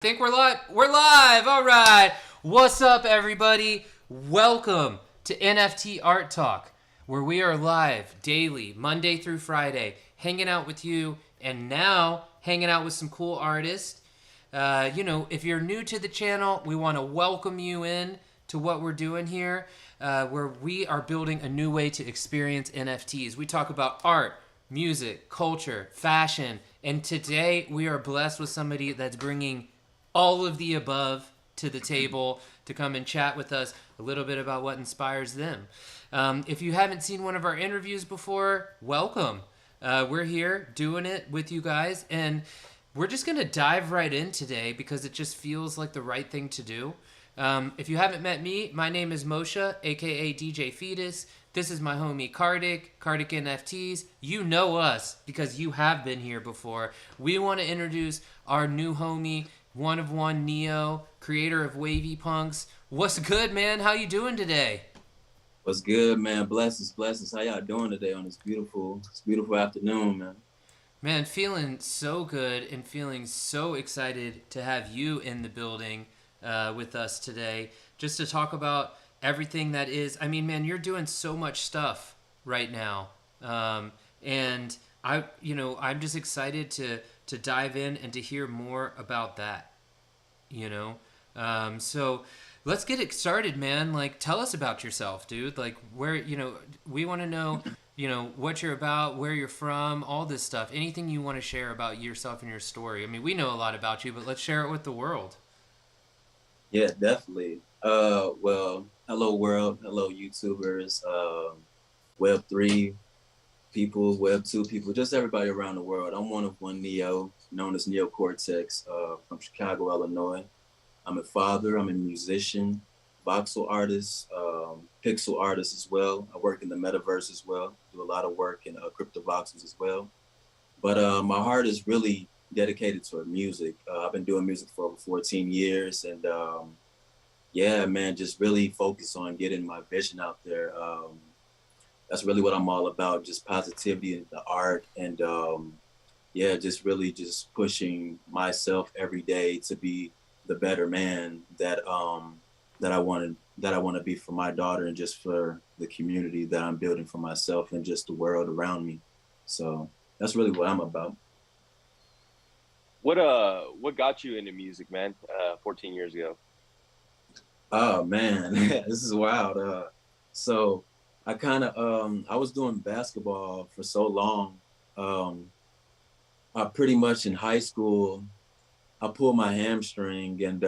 Think we're live. We're live. All right. What's up, everybody? Welcome to NFT ART TALK, where we are live daily, Monday through Friday, hanging out with you, and now hanging out with some cool artists. If you're new to the channel, we want to welcome you in to what we're doing here, where we are building a new way to experience NFTs. We talk about art, music, culture, fashion, and today we are blessed with somebody that's bringing all of the above to the table to come and chat with us a little bit about what inspires them. If you haven't seen one of our interviews before, welcome. We're here doing it with you guys, and we're just going to dive right in today because it just feels like the right thing to do. If you haven't met me, my name is Moshe, aka DJ Fetus. This is my homie Karthik NFTs. You know us because you have been here before. We want to introduce our new homie, 1of1NEO, creator of Wavy Punks. What's good, man? How you doing today? What's good, man? Blessings. How y'all doing today on this beautiful afternoon, man? Man, feeling so good and feeling so excited to have you in the building with us today, just to talk about everything that is. I mean, man, you're doing so much stuff right now, and I'm just excited to dive in and to hear more about that. So let's get it started, man. Like, tell us about yourself, dude. Like, where, we want to know, what you're about, where you're from, all this stuff. Anything you want to share about yourself and your story. I mean, we know a lot about you, but let's share it with the world. Yeah, definitely. Well, hello world, hello YouTubers, Web3 people, Web2 people, just everybody around the world. I'm 1of1NEO, known as Neo Cortex, from Chicago, Illinois. I'm a father, I'm a musician, voxel artist, pixel artist as well. I work in the Metaverse as well, do a lot of work in cryptovoxels as well. But my heart is really dedicated toward music. I've been doing music for over 14 years, and yeah, man, just really focus on getting my vision out there. That's really what I'm all about, just positivity in the art, and yeah, just really just pushing myself every day to be the better man that I want to be for my daughter and just for the community that I'm building for myself and just the world around me. So that's really what I'm about. What got you into music, man? 14 years ago. Oh man, this is wild. So I kind of I was doing basketball for so long. Um, I pretty much in high school I pulled my hamstring, and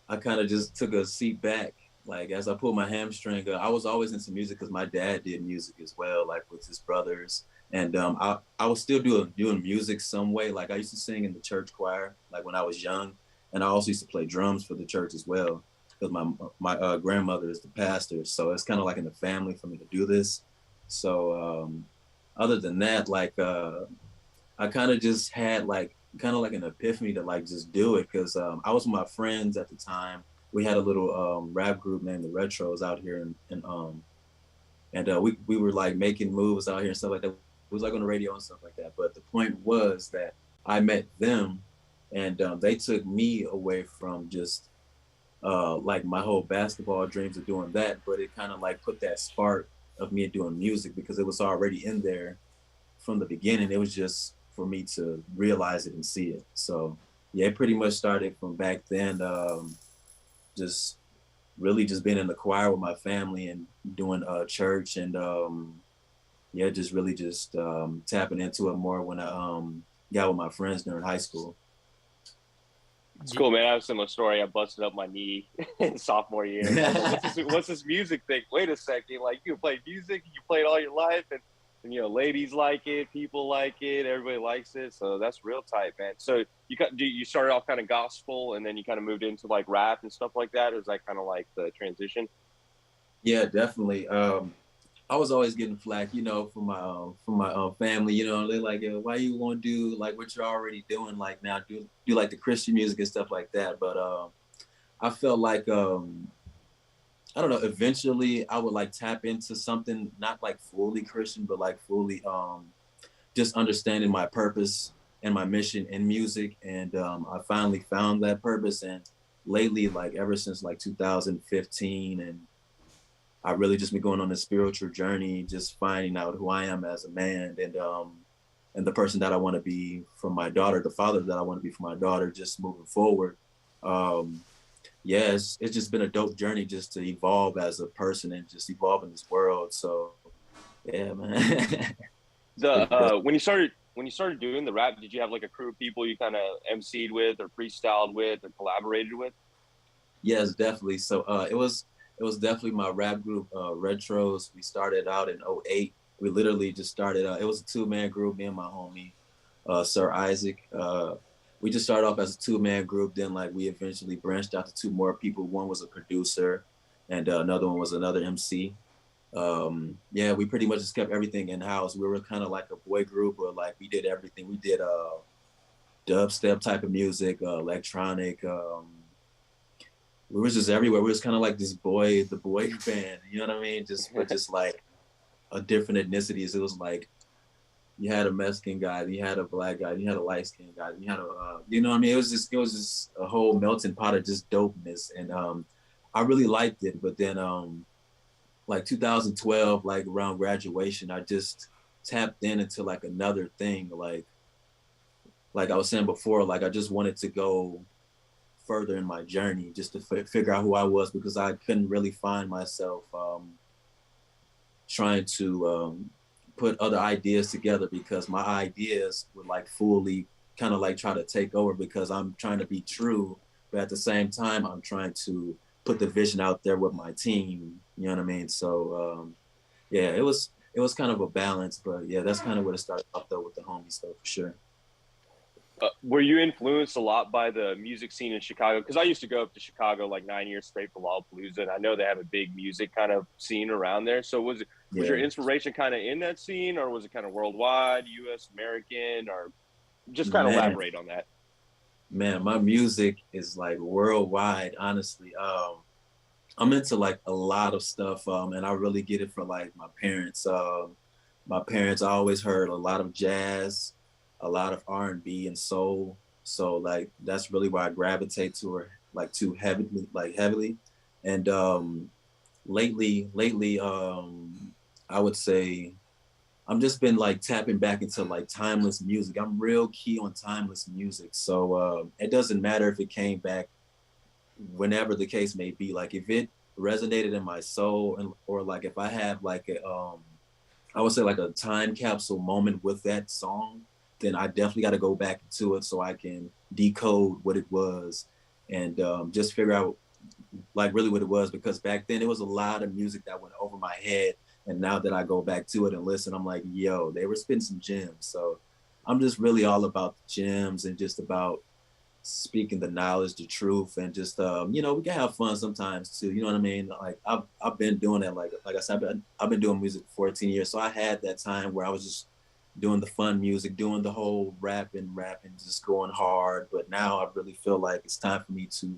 I kind of just took a seat back. Like as I pulled my hamstring, I was always into music because my dad did music as well, like with his brothers. And I was still doing music some way. Like I used to sing in the church choir, like when I was young, and I also used to play drums for the church as well because my grandmother is the pastor, so it's kind of like in the family for me to do this. So other than that, like I kind of just had like kind of like an epiphany to like just do it because I was with my friends at the time. We had a little rap group named the Retros out here, and we were like making moves out here and stuff like that. It was like on the radio and stuff like that. But the point was that I met them, and they took me away from just like my whole basketball dreams of doing that. But it kind of like put that spark of me doing music because it was already in there from the beginning. It was just for me to realize it and see it. So yeah, it pretty much started from back then. Just really just being in the choir with my family and doing church, and yeah, just really just tapping into it more when I got with my friends during high school. It's cool, man. I have a similar story. I busted up my knee in sophomore year. I was like, what's this music thing? Wait a second. Like, you play music, you played all your life, and ladies like it, people like it, everybody likes it. So that's real tight, man. So you started off kind of gospel, and then you kind of moved into like rap and stuff like that. Or is that kind of like the transition? Yeah, definitely. I was always getting flack, from my family. They're like, "Yo, why you want to do like what you're already doing? Like now, do like the Christian music and stuff like that." But I felt like I don't know. Eventually, I would like tap into something not like fully Christian, but like fully just understanding my purpose and my mission in music. And I finally found that purpose. And lately, like ever since like 2015, and I really just been going on a spiritual journey, just finding out who I am as a man, and the person that I want to be for my daughter, the father that I want to be for my daughter, just moving forward. Um, yeah, it's just been a dope journey just to evolve as a person and just evolve in this world. So yeah, man. When you started doing the rap, did you have like a crew of people you kind of MC'd with or freestyled with or collaborated with? Yes, definitely. So it was definitely my rap group, Retros. We started out in '08. We literally just started it was a two-man group, me and my homie, Sir Isaac. We just started off as a two-man group, then like we eventually branched out to two more people. One was a producer and another one was another MC. Yeah, we pretty much just kept everything in house. We were kind of like a boy group, but like we did everything. We did dubstep type of music, electronic. We was just everywhere. We was kind of like the boy band. You know what I mean? Just like a different ethnicities. It was like you had a Mexican guy, you had a black guy, you had a light skinned guy, you had a you know what I mean? It was just a whole melting pot of just dopeness, and I really liked it. But then like 2012, like around graduation, I just tapped into like another thing, like I was saying before, like I just wanted to go further in my journey just to figure out who I was, because I couldn't really find myself trying to put other ideas together, because my ideas would like fully kind of like try to take over, because I'm trying to be true, but at the same time I'm trying to put the vision out there with my team. You know what I mean? So yeah, it was kind of a balance, but yeah, that's kind of what it started off though with the homies though, for sure. Were you influenced a lot by the music scene in Chicago? Because I used to go up to Chicago like 9 years straight for Lollapalooza, and I know they have a big music kind of scene around there. So was your Yeah, inspiration kind of in that scene, or was it kind of worldwide, U.S. American, or just kind of man, elaborate on that? man, my music is like worldwide, honestly. I'm into like a lot of stuff, and I really get it from like my parents. My parents, I always heard a lot of jazz, a lot of R&B and soul. So like that's really why I gravitate to her like too heavily, heavily. And lately, I would say I'm just been like tapping back into like timeless music. I'm real key on timeless music. So it doesn't matter if it came back whenever the case may be. Like if it resonated in my soul, and or like if I have like a I would say like a time capsule moment with that song, then I definitely got to go back to it so I can decode what it was, and just figure out like really what it was, because back then it was a lot of music that went over my head, and now that I go back to it and listen, I'm like, yo, they were spitting some gems. So I'm just really all about the gems and just about speaking the knowledge, the truth, and just we can have fun sometimes too. You know what I mean? Like I've been doing that. Like I said, I've been doing music for 14 years, so I had that time where I was just doing the fun music, doing the whole rapping, just going hard. But now I really feel like it's time for me to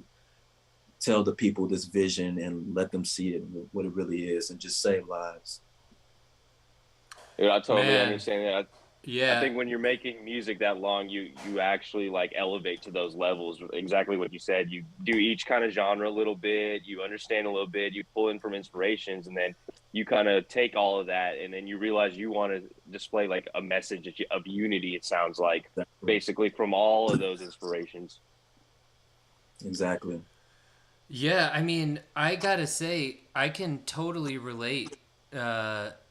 tell the people this vision and let them see it, what it really is, and just save lives. Dude, I totally Man, understand that. I yeah, think when you're making music that long, you actually like elevate to those levels. Exactly what you said. You do each kind of genre a little bit. You understand a little bit. You pull in from inspirations, and then you kind of take all of that, and then you realize you want to display like a message of unity. It sounds like Exactly. basically from all of those inspirations. Exactly. yeah. I mean, I gotta say, I can totally relate.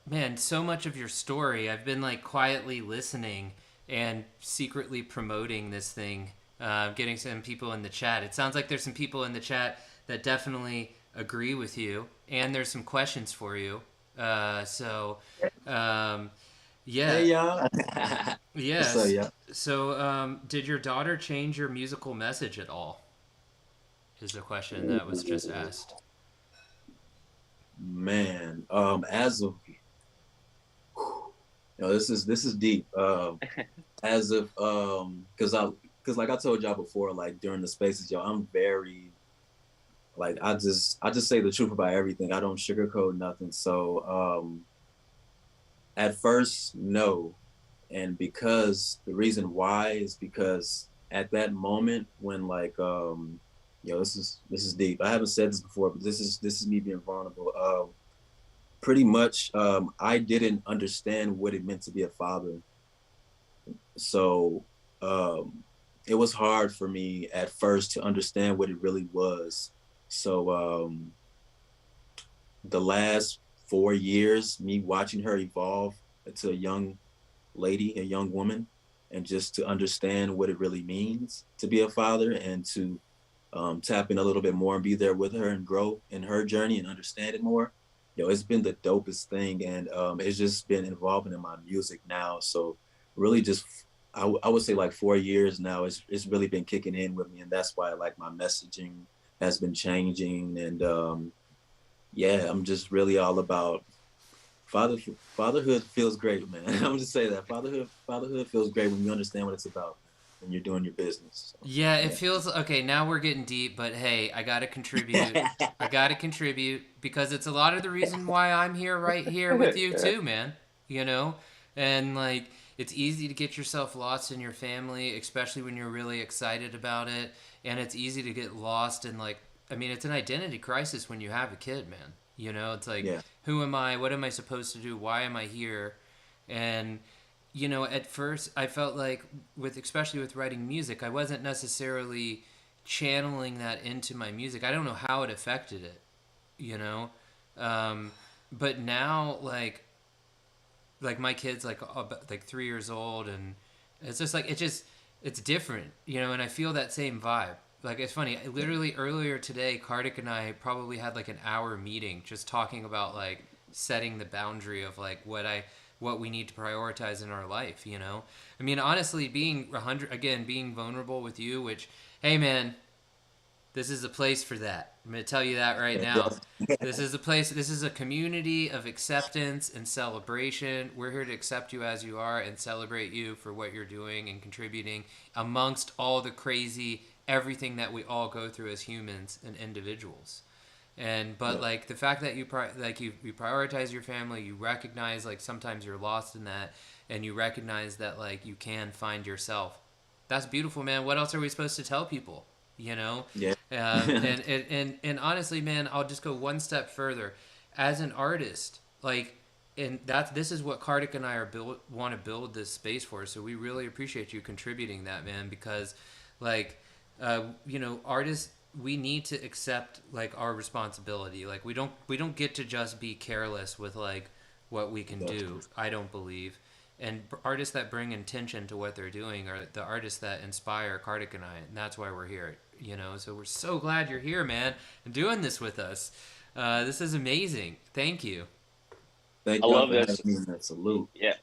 Man, so much of your story, I've been like quietly listening and secretly promoting this thing, getting some people in the chat. It sounds like there's some people in the chat that definitely agree with you, and there's some questions for you. So, um, yeah, Hey y'all. What's up, yes. y'all? So, did your daughter change your musical message at all? Is a question that was just Ooh, asked. man, as of this is deep. As of because like I told y'all before, like during the spaces, y'all, I'm very like I just say the truth about everything. I don't sugarcoat nothing. So at first, no, And because the reason why is because at that moment when like this is deep. I haven't said this before, but this is me being vulnerable. Pretty much I didn't understand what it meant to be a father. So um it was hard for me at first to understand what it really was. So the last 4 years, me watching her evolve into a young lady, a young woman, and just to understand what it really means to be a father and to tap in a little bit more and be there with her and grow in her journey and understand it more. It's been the dopest thing, and it's just been involving in my music now. So really, just I would say like 4 years now. It's really been kicking in with me, and that's why like my messaging has been changing, and yeah, I'm just really all about fatherhood feels great, man. I'm just saying that fatherhood feels great when you understand what it's about, man, when you're doing your business. So, Yeah, it yeah. feels okay. Now we're getting deep, but hey, I gotta contribute. I gotta contribute because it's a lot of the reason why I'm here, right here with you too, man. You know, and like it's easy to get yourself lost in your family, especially when you're really excited about it, and it's easy to get lost in like, I mean, it's an identity crisis when you have a kid, man. You know, it's like, Yeah. who am I? What am I supposed to do? Why am I here? And at first I felt like especially with writing music, I wasn't necessarily channeling that into my music. I don't know how it affected it, you know. Um, but now like my kid's like 3 years old, and it's just like it's different, and I feel that same vibe. Like it's funny, literally earlier today, Karthik and I probably had like an hour meeting just talking about like setting the boundary of like what we need to prioritize in our life. I mean, honestly, being 100 again, being vulnerable with you, which, hey man, this is a place for that. I'm going to tell you that right now. This is a place, this is a community of acceptance and celebration. We're here to accept you as you are and celebrate you for what you're doing and contributing amongst all the crazy, everything that we all go through as humans and individuals. But Yeah. like the fact that you prioritize your family, you recognize like sometimes you're lost in that, and you recognize that like you can find yourself. That's beautiful, man. What else are we supposed to tell people? You know, Yeah. and honestly, man, I'll just go one step further. As an artist, like, and this is what Karthik and I want to build this space for. So we really appreciate you contributing that, man, because like artists, we need to accept like our responsibility. Like we don't get to just be careless with like what we can do. I don't believe. And artists that bring intention to what they're doing are the artists that inspire Karthik and I, and that's why we're here. So we're so glad you're here, man, and doing this with us. This is amazing. Thank you. Thank I y'all love for having this. me. That salute. Yeah,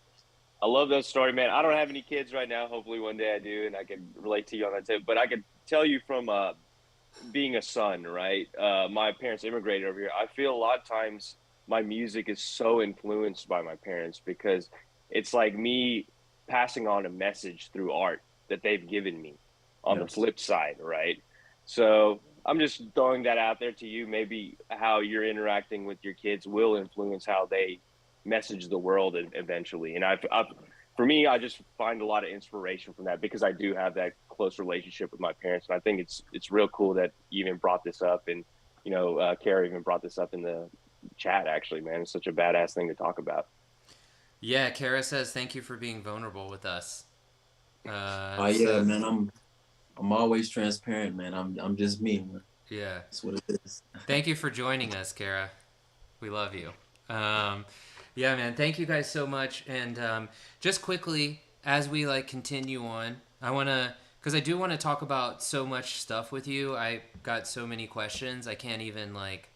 I love that story, man. I don't have any kids right now. Hopefully one day I do, and I can relate to you on that tip. But I can tell you from being a son, right? My parents immigrated over here. I feel a lot of times my music is so influenced by my parents because it's like me passing on a message through art that they've given me on the Yes. flip side, right? So I'm just throwing that out there to you. Maybe how you're interacting with your kids will influence how they message the world eventually. And for me, I just find a lot of inspiration from that because I do have that close relationship with my parents, and I think it's real cool that you even brought this up, and Kara even brought this up in the chat. Actually, man, it's such a badass thing to talk about. Yeah, Kara says thank you for being vulnerable with us. Oh yeah, So man. I'm always transparent, man. I'm just me, man. yeah, That's what it is. thank you for joining us, Kara. We love you. Um, yeah, man. Thank you guys so much. And just quickly, as we like continue on, because I do want to talk about so much stuff with you. I got so many questions. I can't even like.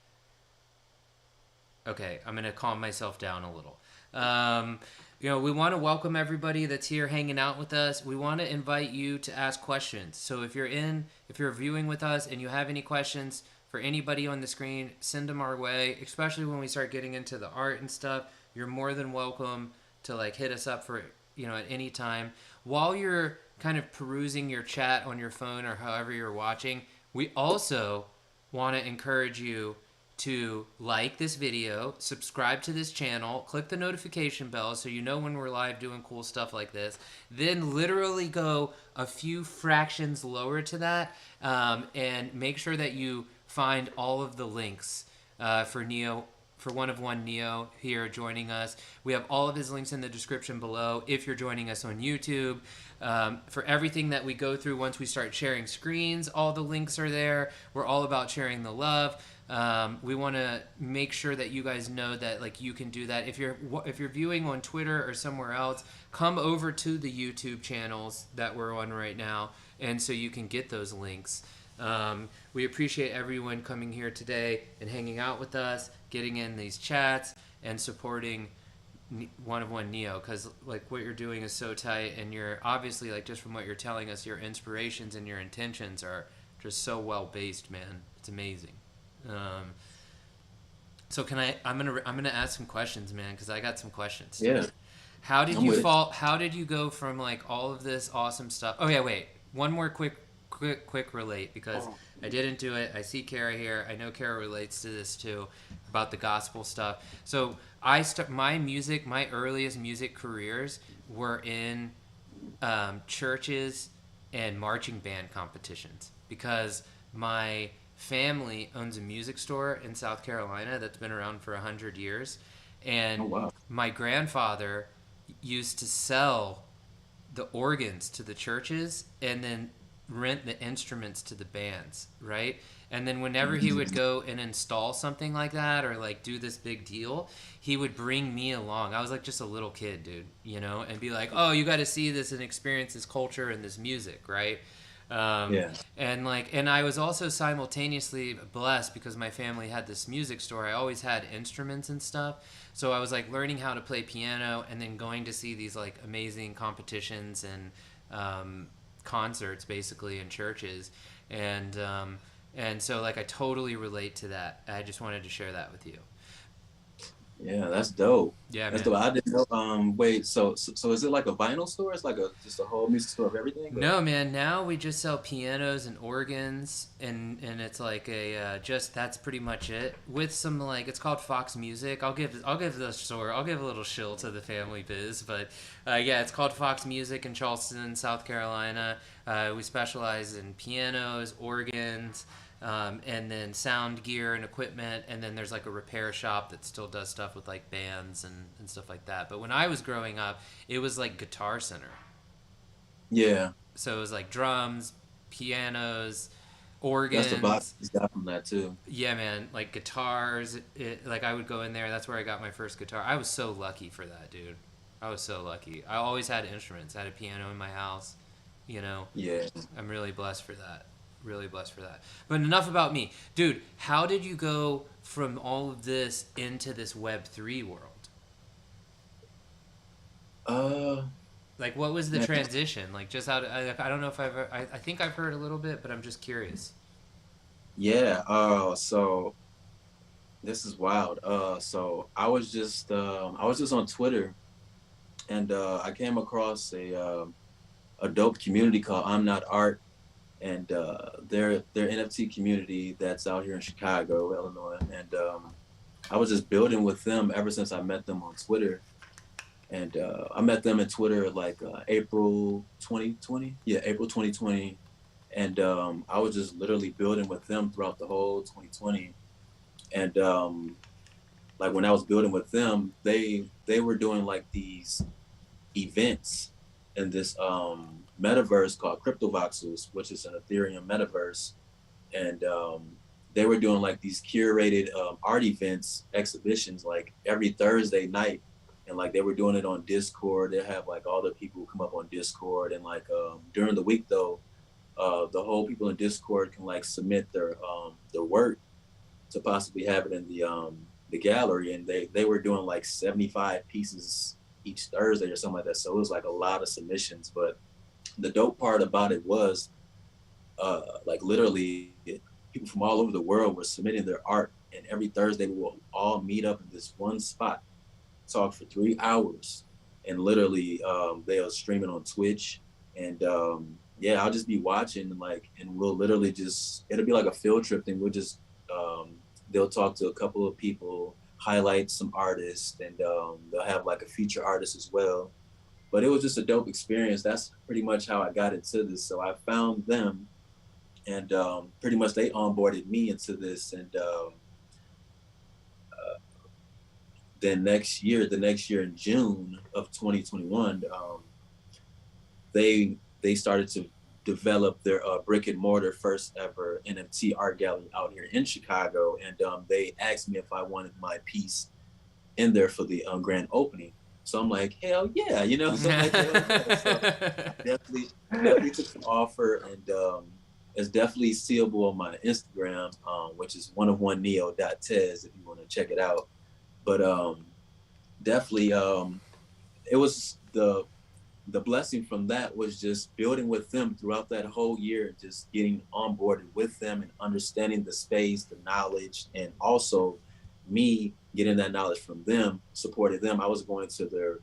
Okay, I'm gonna calm myself down a little. Um, we want to welcome everybody that's here hanging out with us. We want to invite you to ask questions. So if you're viewing with us and you have any questions for anybody on the screen, send them our way. Especially when we start getting into the art and stuff, you're more than welcome to like hit us up for at any time. While you're kind of perusing your chat on your phone or however you're watching, we also want to encourage you to like this video, subscribe to this channel, click the notification bell so you know when we're live doing cool stuff like this. Then literally go a few fractions lower to that, and make sure that you find all of the links for Neo. For 1of1NEO here joining us. We have all of his links in the description below if you're joining us on YouTube. For everything that we go through once we start sharing screens, all the links are there. We're all about sharing the love. We want to make sure that you guys know that like you can do that. If you're viewing on Twitter or somewhere else, come over to the YouTube channels that we're on right now, and so you can get those links. We appreciate everyone coming here today and hanging out with us, getting in these chats, and supporting 1of1NEO, because like what you're doing is so tight, and you're obviously, like, just from what you're telling us, your inspirations and your intentions are just so well based, man. It's amazing. So I'm gonna ask some questions, man, because I got some questions. Yeah. How did you fall? How did you go from like all of this awesome stuff? Oh yeah, wait. One more quick relate, because I didn't do it. I see Kara here. I know Kara relates to this too, about the gospel stuff. So my earliest music careers were in churches and marching band competitions, because my family owns a music store in South Carolina that's been around for 100 years. And my grandfather used to sell the organs to the churches and then rent the instruments to the bands, right? And then whenever he would go and install something like that or like do this big deal, he would bring me along. I was like just a little kid, dude, you know, and be like, oh, you got to see this and experience this culture and this music, right? And I was also simultaneously blessed because my family had this music store. I always had instruments and stuff. So I was like learning how to play piano and then going to see these like amazing competitions and concerts basically in churches. And so like I totally relate to that. I just wanted to share that with you. Yeah, that's dope. Yeah, that's man. dope. I didn't know. Wait, so is it like a vinyl store? It's like just a whole music store of everything? Or? No, man. Now we just sell pianos and organs, and it's like a just that's pretty much it. With some like it's called Fox Music. I'll give the store. I'll give a little shill to the family biz, but yeah, it's called Fox Music in Charleston, South Carolina. We specialize in pianos, organs. And then sound gear and equipment, and then there's like a repair shop that still does stuff with like bands and stuff like that. But when I was growing up, it was like Guitar Center. Yeah. So it was like drums, pianos, organs. That's the vibe he's got from that too. Yeah, man. Like guitars. Like I would go in there. That's where I got my first guitar. I was so lucky for that, dude. I was so lucky. I always had instruments. I had a piano in my house. You know. Yeah. I'm really blessed for that. Really blessed for that. But enough about me. Dude, how did you go from all of this into this Web3 world? Like, what was the transition? Like, just how I don't know if I think I've heard a little bit, but I'm just curious. Yeah. So this is wild. So I was just on Twitter, and I came across a dope community called 1of1NEO. And their NFT community that's out here in Chicago, Illinois. And I was just building with them ever since I met them on Twitter. And I met them in Twitter like April 2020. Yeah, April 2020. And I was just literally building with them throughout the whole 2020. And like when I was building with them, they were doing like these events in this metaverse called cryptovoxels, which is an Ethereum metaverse. And they were doing like these curated art events, exhibitions, like every Thursday night. And like they were doing it on Discord. They have like all the people who come up on Discord. And like during the week though, the whole people in Discord can like submit their work to possibly have it in the gallery. And they were doing like 75 pieces each Thursday or something like that. So it was like a lot of submissions. But the dope part about it was like literally people from all over the world were submitting their art, and every Thursday we will all meet up in this one spot, talk for 3 hours, and literally they'll stream it on Twitch. And yeah, I'll just be watching and we'll literally it'll be like a field trip thing. We'll just they'll talk to a couple of people, highlight some artists, and they'll have like a feature artist as well. But it was just a dope experience. That's pretty much how I got into this. So I found them, and pretty much they onboarded me into this. And then the next year in June of 2021, they started to develop their brick and mortar first ever NFT art gallery out here in Chicago, and they asked me if I wanted my piece in there for the grand opening. So I'm like, hell yeah, you know. So I'm like, hell yeah. So I definitely took the offer, and it's definitely seeable on my Instagram, which is 1of1NEO.tez if you want to check it out. But definitely, it was the blessing from that was just building with them throughout that whole year, just getting onboarded with them and understanding the space, the knowledge, and also me getting that knowledge from them, supporting them. I was going to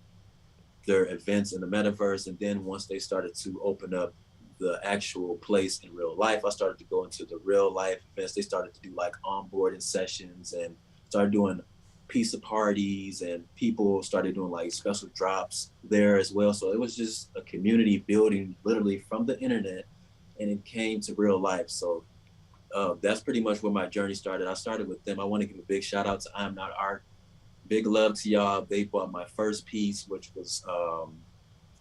their events in the metaverse, and then once they started to open up the actual place in real life, I started to go into the real life events. They started to do like onboarding sessions and started doing pizza parties, and people started doing like special drops there as well. So it was just a community building literally from the internet, and it came to real life. So that's pretty much where my journey started. I started with them. I want to give a big shout out to I'm Not Art. Big love to y'all. They bought my first piece, which was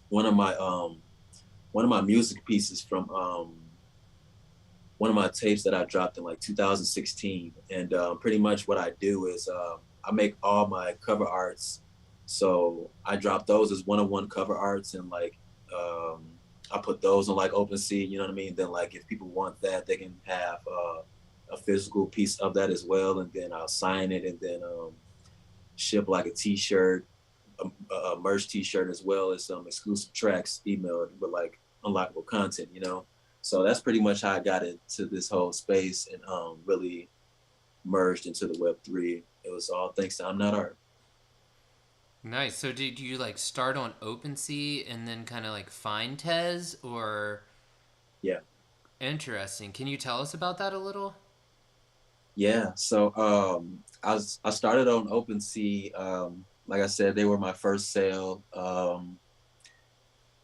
one of my music pieces from one of my tapes that I dropped in like 2016. And pretty much what I do is I make all my cover arts. So I drop those as 1of1 cover arts, and like I put those on like OpenSea, you know what I mean? Then like if people want that, they can have a physical piece of that as well, and then I'll sign it, and then ship like a t-shirt, a merch t-shirt, as well as some exclusive tracks emailed with like unlockable content, you know? So that's pretty much how I got into this whole space and really merged into the Web3. It was all thanks to I'm Not Art. Nice. So did you like start on OpenSea and then kind of like find Tez, or? Yeah. Interesting. Can you tell us about that a little? Yeah. So I started on OpenSea. Like I said, they were my first sale.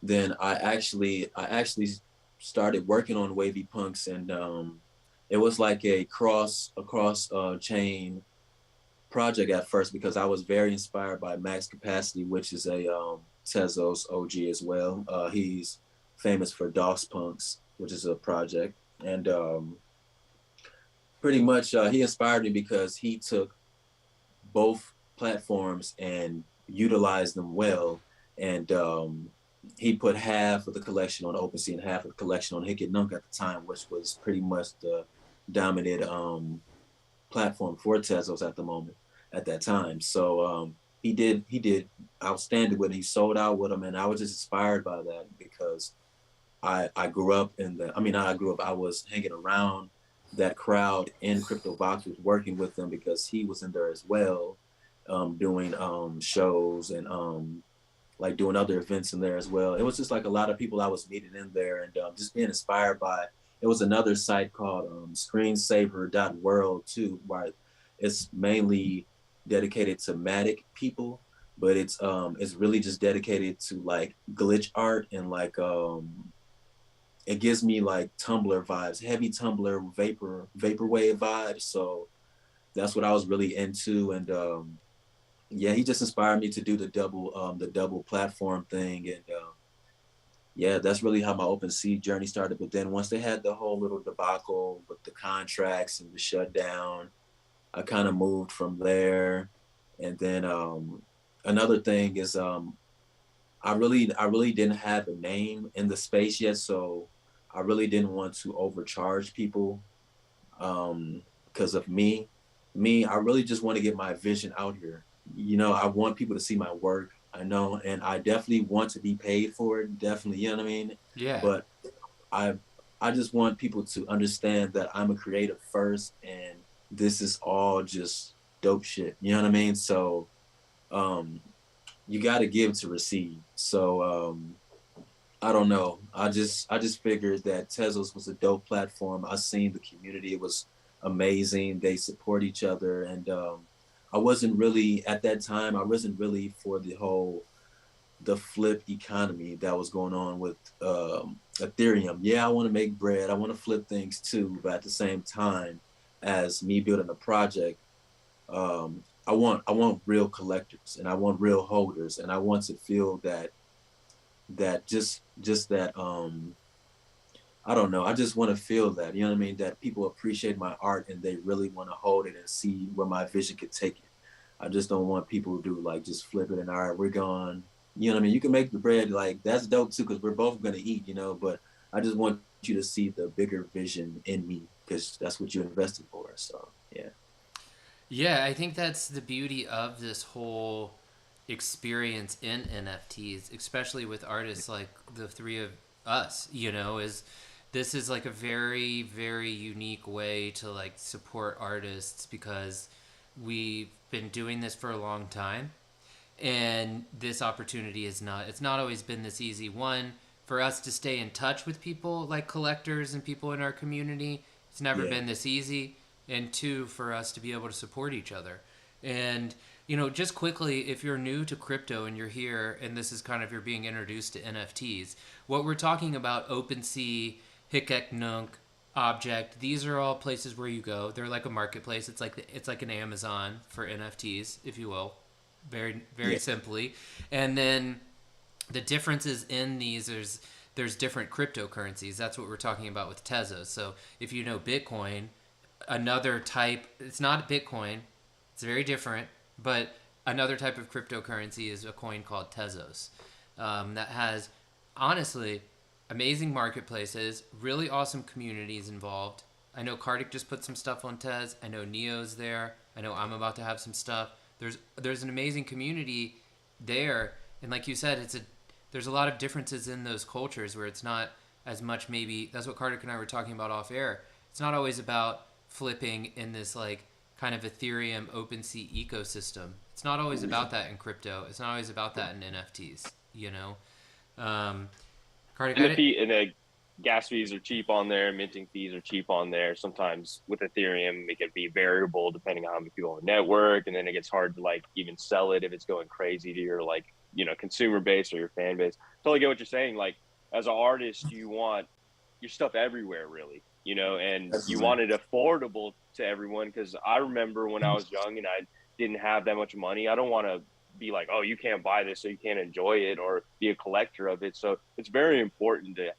Then I actually started working on Wavy Punks, and it was like a cross chain project at first, because I was very inspired by Max Capacity, which is a Tezos OG as well. He's famous for DOS Punks, which is a project, and pretty much he inspired me because he took both platforms and utilized them well, and he put half of the collection on OpenSea and half of the collection on Hickey Nunk at the time, which was pretty much the dominant platform for Tezos at the moment, at that time. So he did outstanding with it. He sold out with them, and I was just inspired by that because I grew up I was hanging around that crowd in cryptovoxels, working with them because he was in there as well, doing shows and like doing other events in there as well. It was just like a lot of people I was meeting in there, and just being inspired by. It was another site called screensaver.world too, where it's mainly dedicated to Matic people, but it's really just dedicated to like glitch art, and like it gives me like Tumblr vibes, heavy Tumblr vaporwave vibes. So that's what I was really into, and yeah, he just inspired me to do the double platform thing, and yeah, that's really how my OpenSea journey started. But then once they had the whole little debacle with the contracts and the shutdown, I kind of moved from there. And then another thing is I really didn't have a name in the space yet, so I really didn't want to overcharge people because of me. I really just want to get my vision out here. You know, I want people to see my work. I know, and I definitely want to be paid for it. Definitely, you know what I mean? Yeah. But I I just want people to understand that I'm a creative first, and this is all just dope shit. You know what I mean? So um you got to give to receive. So I don't know. I just figured that Tezos was a dope platform. I seen the community. It was amazing. They support each other, and I wasn't really at that time. I wasn't really for the flip economy that was going on with Ethereum. Yeah, I want to make bread. I want to flip things too, but at the same time, as me building a project, I want real collectors and I want real holders, and I want to feel that just that I don't know. I just want to feel that, you know what I mean? That people appreciate my art and they really want to hold it and see where my vision could take it. I just don't want people to do like just flip it and all right, we're gone. You know what I mean? You can make the bread, like that's dope too, because we're both gonna eat, you know, but I just want you to see the bigger vision in me because that's what you invested for. So yeah. Yeah, I think that's the beauty of this whole experience in NFTs, especially with artists like the three of us, is this is like a very, very unique way to like support artists because we've been doing this for a long time, and this opportunity is not, it's not always been this easy. One, for us to stay in touch with people like collectors and people in our community, it's never Yeah. been this easy. And two, for us to be able to support each other. And just quickly, if you're new to crypto and you're here and this is kind of, you're being introduced to NFTs, what we're talking about, OpenSea, Hickek Nunk, Object, these are all places where you go. They're like a marketplace. It's like an Amazon for NFTs, if you will, very, very Yeah. simply. And then the differences in these, there's different cryptocurrencies. That's what we're talking about with Tezos. So if you know Bitcoin, another type, it's not Bitcoin, it's very different, but another type of cryptocurrency is a coin called Tezos, that has, honestly, amazing marketplaces, really awesome communities involved. I know Karthik just put some stuff on Tez. I know Neo's there. I know I'm about to have some stuff. There's an amazing community there, and like you said, there's a lot of differences in those cultures where it's not as much, maybe that's what Karthik and I were talking about off air. It's not always about flipping in this like kind of Ethereum OpenSea ecosystem. It's not always about that in crypto. It's not always about that in NFTs. Um, Karthik, And I the didn't. fee and the gas fees are cheap on there. Minting fees are cheap on there. Sometimes with Ethereum, it can be variable depending on how many people on the network, and then it gets hard to like even sell it if it's going crazy to your like consumer base or your fan base. Totally get what you're saying. Like as an artist, you want your stuff everywhere, really, and you Definitely. want it affordable to everyone. Because I remember when I was young and I didn't have that much money, I don't want to be like, oh, you can't buy this, so you can't enjoy it or be a collector of it. So it's very important to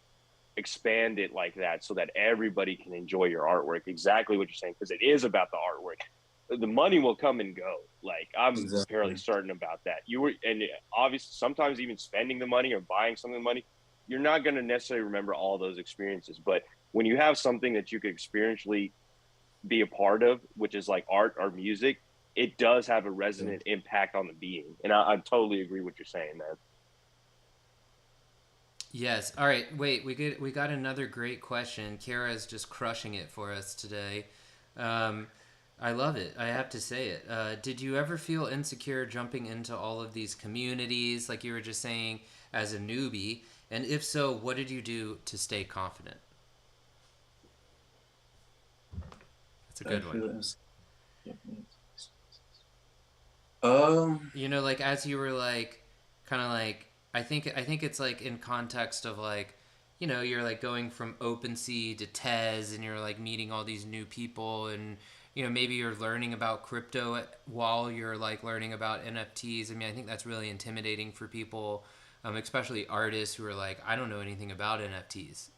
expand it like that so that everybody can enjoy your artwork. Exactly what you're saying, because it is about the artwork. The money will come and go. Like I'm fairly Exactly. certain about that. And obviously sometimes even spending the money or buying something money, you're not going to necessarily remember all those experiences. But when you have something that you could experientially be a part of, which is like art or music, it does have a resonant impact on the being. And I totally agree with what you're saying, man. Yes. All right. Wait. We got another great question. Kara's just crushing it for us today. Um, I love it. I have to say it. Did you ever feel insecure jumping into all of these communities, like you were just saying, as a newbie? And if so, what did you do to stay confident? That's a I good one. feel um Like as you were like, kind of like, I think it's like in context of like, you're like going from OpenSea to Tez, and you're like meeting all these new people, and maybe you're learning about crypto while you're like learning about NFTs. I mean, I think that's really intimidating for people, especially artists who are like, I don't know anything about NFTs.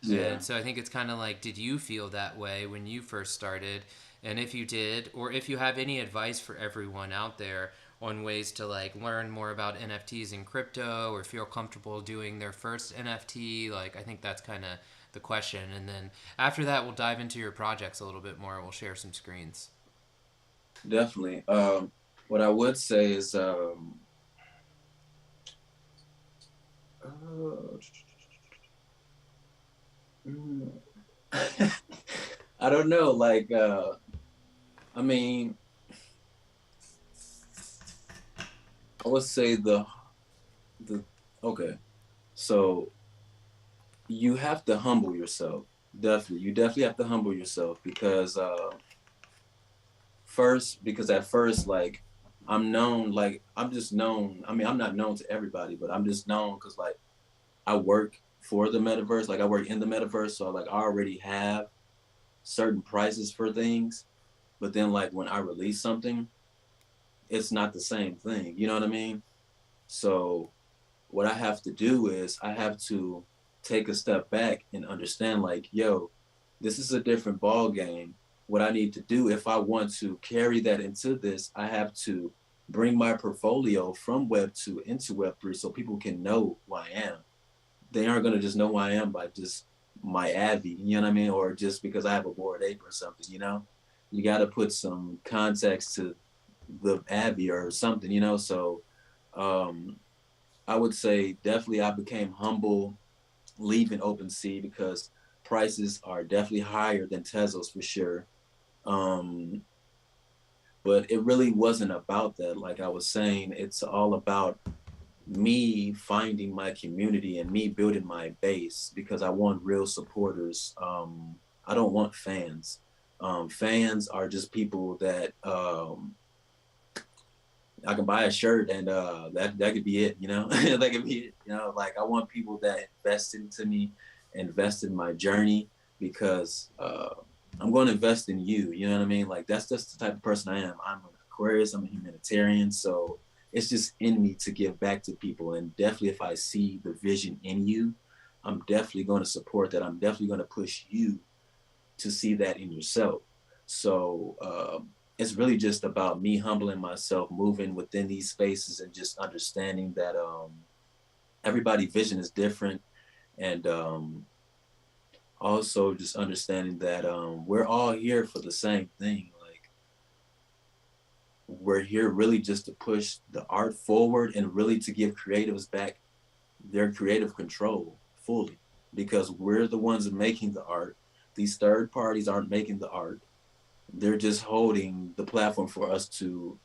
yeah. And so I think it's kind of like, did you feel that way when you first started? And if you did, or if you have any advice for everyone out there on ways to like learn more about NFTs and crypto, or feel comfortable doing their first NFT, like I think that's kind of the question. And then after that, we'll dive into your projects a little bit more. We'll share some screens. Definitely. What I would say is uh, mm, I don't know, like I mean, I would say the okay. So you have to humble yourself definitely. You definitely have to humble yourself because first, because at first, like, I'm known, like, I'm just known. I mean, I'm not known to everybody, but I'm just known because, like, I work for the metaverse. Like, I work in the metaverse. So, like, I already have certain prices for things. But then, like, when I release something, it's not the same thing. You know what I mean? So, what I have to do is I have to take a step back and understand, like, yo, this is a different ball game. What I need to do if I want to carry that into this, I have to bring my portfolio from Web 2 into Web 3 so people can know who I am. They aren't going to just know who I am by just my Avi, you know what I mean? Or just because I have a Bored Ape or something, you know? You got to put some context to the Avi or something, you know? So, um, I would say definitely I became humble leaving OpenSea because prices are definitely higher than Tezos for sure. Um, but it really wasn't about that. Like I was saying, it's all about me finding my community and me building my base because I want real supporters. I don't want fans. Fans are just people that I can buy a shirt and that could be it, you know. That could be it, you know. Like I want people that invest into me, invest in my journey because I'm going to invest in you. You know what I mean? Like that's just the type of person I am. I'm an Aquarius. I'm a humanitarian, so it's just in me to give back to people. And definitely, if I see the vision in you, I'm definitely going to support that. I'm definitely going to push you to see that in yourself. So it's really just about me humbling myself, moving within these spaces, and just understanding that everybody's vision is different, and also just understanding that we're all here for the same thing. Like we're here really just to push the art forward and really to give creatives back their creative control fully, because we're the ones making the art. These third parties aren't making the art. They're just holding the platform for us to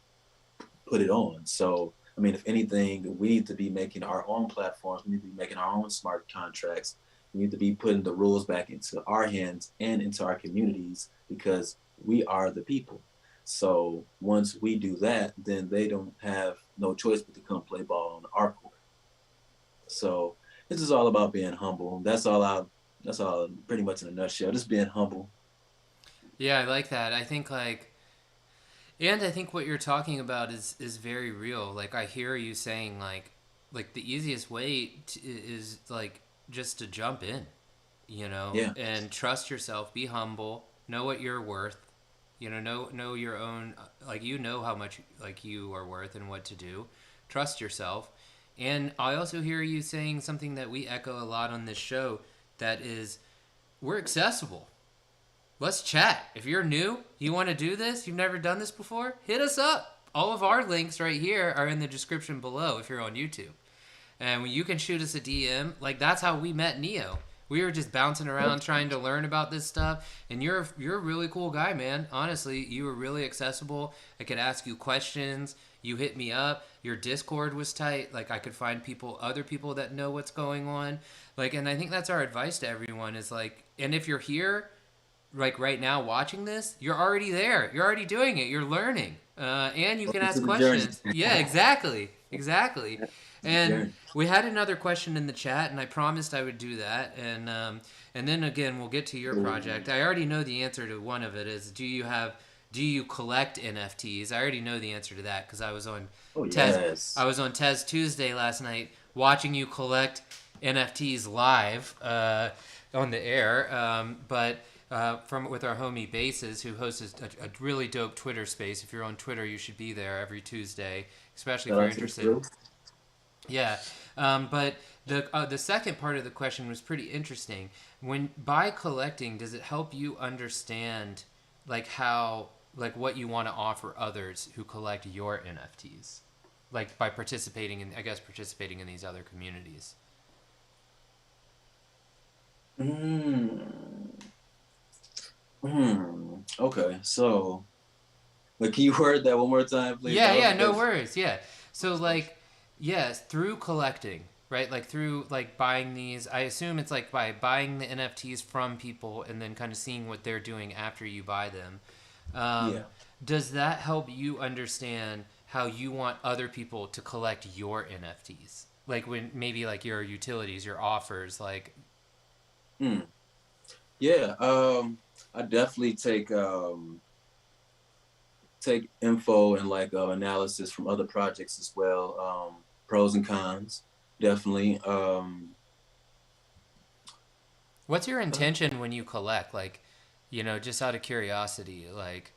put it on. So, I mean, if anything, we need to be making our own platforms. We need to be making our own smart contracts. We need to be putting the rules back into our hands and into our communities because we are the people. So once we do that, then they don't have no choice but to come play ball on our court. So this is all about being humble. That's all pretty much in a nutshell. Just being humble. Yeah, I like that. I think like, and I think what you're talking about is very real. Like I hear you saying like the easiest way is like just to jump in, you know, Yeah. and trust yourself, be humble, know what you're worth, you know your own, like you know how much like you are worth and what to do. Trust yourself. And I also hear you saying something that we echo a lot on this show, that is we're accessible. Let's chat. If you're new, you want to do this, you've never done this before, hit us up. All of our links right here are in the description below if you're on YouTube. And you can shoot us a DM. Like that's how we met Neo. We were just bouncing around trying to learn about this stuff. And you're a really cool guy, man. Honestly, you were really accessible. I could ask you questions. You hit me up. Your Discord was tight. Like I could find other people that know what's going on. Like, and I think that's our advice to everyone is like, and if you're here like right now watching this, you're already there. You're already doing it. You're learning, and you can Welcome to ask the journey. questions. Yeah, exactly, exactly. And Journey. we had another question in the chat, and I promised I would do that. And then again, we'll get to your project. I already know the answer to one of it. Is do you collect NFTs? I already know the answer to that because I was on Oh Tez. yes. I was on Tez Tuesday last night watching you collect NFTs live on the air. But from with our homie Bases, who hosts a really dope Twitter space. If you're on Twitter, you should be there every Tuesday, especially if Shout you're out to the interested. crew. Yeah, but the second part of the question was pretty interesting. When by collecting, does it help you understand like how like what you want to offer others who collect your NFTs, like by participating in participating in these other communities? Mm. Okay, so, but can you word that one more time, please? Yeah, That was yeah, a no good. worries. Yeah. So like, yes, through collecting, right? Like through like buying these, I assume it's like by buying the NFTs from people and then kind of seeing what they're doing after you buy them. Yeah. Does that help you understand how you want other people to collect your NFTs? Like when maybe like your utilities, your offers, like Hmm. Yeah. I definitely take info and like analysis from other projects as well. Pros and cons, definitely. what's your intention when you collect? Like, just out of curiosity, like,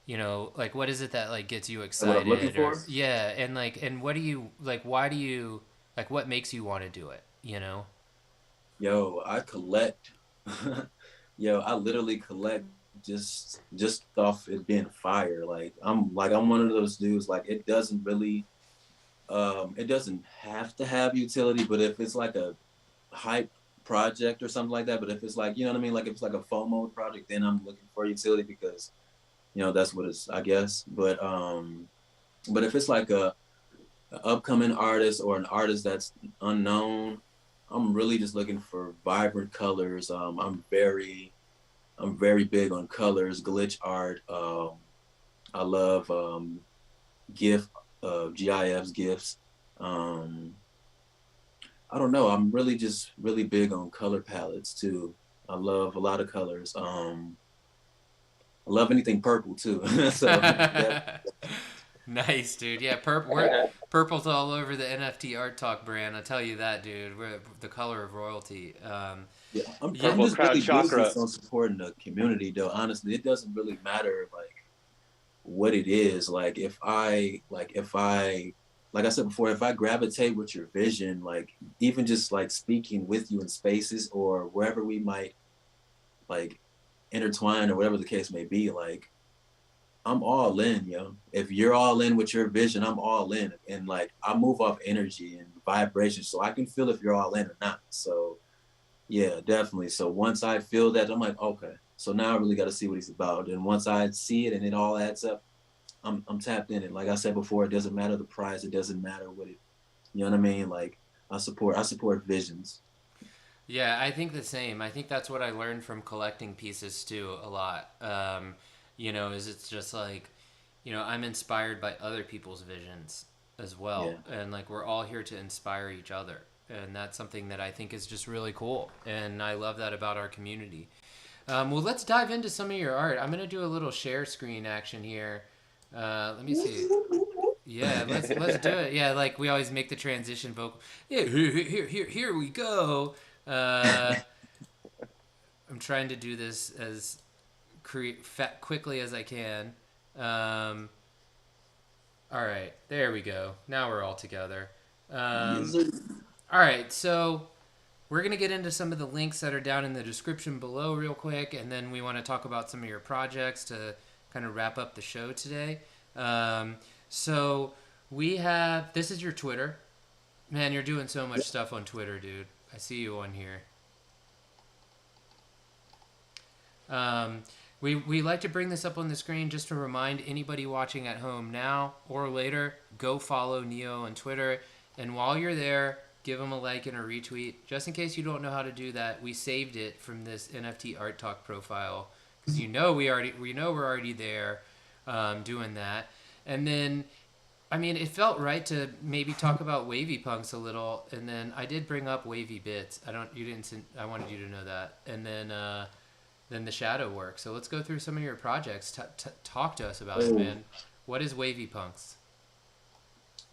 like what is it that like gets you What I'm looking excited or for? yeah, and like and what do you like why do you like what makes you want to do it, you know? Yo, I collect. Yo, I literally collect just off it being fire. Like I'm one of those dudes. Like it doesn't have to have utility, but if it's like a hype project or something like that, but if it's like, you know what I mean, like if it's like a FOMO project, then I'm looking for utility because that's what it's, I guess. But if it's like a upcoming artist or an artist that's unknown, I'm really just looking for vibrant colors. I'm very big on colors, glitch art. I love GIF, GIFs, GIFs. Um, I don't know. I'm really just really big on color palettes too. I love a lot of colors. I love anything purple too. So that, Nice, dude. Yeah, purple's all over the NFT Art Talk brand. I tell you that, dude. We're the color of royalty. yeah, I'm Yeah, Purple just crown really big chakra. just on supporting the community though. Honestly, it doesn't really matter like what it is. Like I said before, if I gravitate with your vision, like even just like speaking with you in spaces or wherever we might like intertwine or whatever the case may be, like I'm all in, yo. If you're all in with your vision, I'm all in. And like I move off energy and vibration. So I can feel if you're all in or not. So yeah, definitely. So once I feel that, I'm like, okay. So now I really got to see what he's about. And once I see it and it all adds up, I'm tapped in it. Like I said before, it doesn't matter the price. It doesn't matter what it. You know what I mean? Like I support visions. yeah, I think the same. I think that's what I learned from collecting pieces too a lot. Is it's just like, I'm inspired by other people's visions as well, Yeah. and like we're all here to inspire each other, and that's something that I think is just really cool, and I love that about our community. Well, let's dive into some of your art. I'm gonna do a little share screen action here. Let me see. Yeah, let's do it. Yeah, like we always make the transition vocal. Yeah, here we go. Uh, I'm trying to do this as quickly as I can. Um, all right, there we go. Now we're all together. Yes, Um, sir. all right, so we're gonna get into some of the links that are down in the description below real quick, and then we want to talk about some of your projects to kind of wrap up the show today. Um, so we have this is your Twitter. Man, you're doing so much stuff on Twitter, dude. I see you on here. Um, we like to bring this up on the screen just to remind anybody watching at home now or later, go follow Neo on Twitter. And while you're there, give him a like and a retweet. Just in case you don't know how to do that, we saved it from this NFT Art Talk profile because we're already there doing that. And then I mean, it felt right to maybe talk about Wavy Punks a little, and then I did bring up Wavy Bits. You didn't. I wanted you to know that, and then the shadow work. So let's go through some of your projects. Talk to us about it, Oh, man. What is Wavy Punks?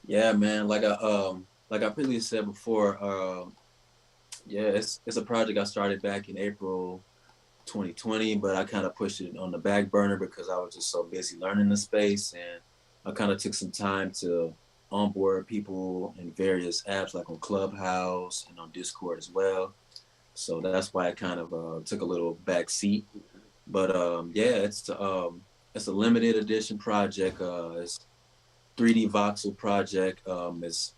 yeah, man. Like I previously said before, yeah, it's a project I started back in April 2020, but I kind of pushed it on the back burner because I was just so busy learning the space, and I kind of took some time to onboard people in various apps like on Clubhouse and on Discord as well. So that's why I kind of took a little back seat. But yeah, it's a limited edition project. It's 3D voxel project. It's